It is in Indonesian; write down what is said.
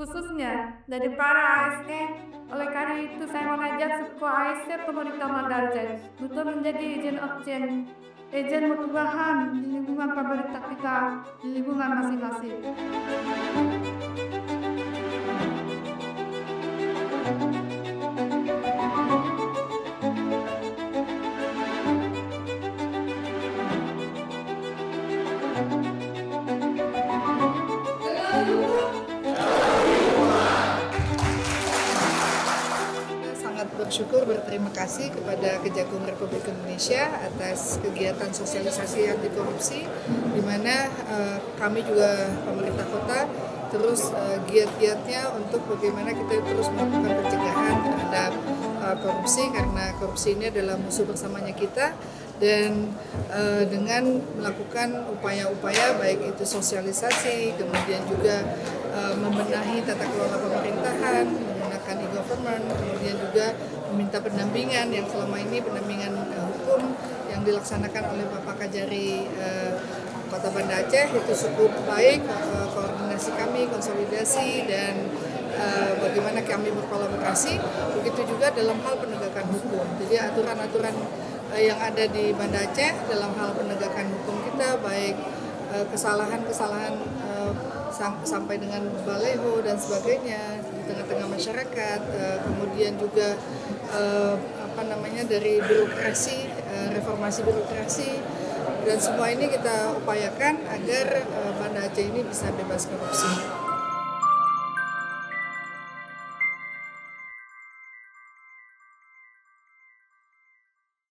khususnya dari para ASN. Oleh karena itu, saya mengajak semua ASN pemerintah Banda Aceh untuk menjadi agen perubahan di lingkungan pemerintah kita, di lingkungan masing-masing. Sangat bersyukur, berterima kasih kepada Kejagung Republik Indonesia atas kegiatan sosialisasi anti korupsi, di mana kami juga pemerintah kota terus giat-giatnya untuk bagaimana kita terus melakukan pencegahan terhadap korupsi, karena korupsi ini adalah musuh bersamanya kita. Dan dengan melakukan upaya-upaya baik itu sosialisasi, kemudian juga membenahi tata kelola pemerintahan, menggunakan e-government, kemudian juga meminta pendampingan yang selama ini pendampingan hukum yang dilaksanakan oleh Bapak Kajari Kota Banda Aceh itu cukup baik, koordinasi kami, konsolidasi, dan bagaimana kami berkolaborasi, begitu juga dalam hal penegakan hukum. Jadi aturan-aturan yang ada di Banda Aceh dalam hal penegakan hukum kita, baik kesalahan-kesalahan sampai dengan baleho dan sebagainya di tengah-tengah masyarakat, kemudian juga dari birokrasi, reformasi birokrasi, dan semua ini kita upayakan agar Banda Aceh ini bisa bebas korupsi.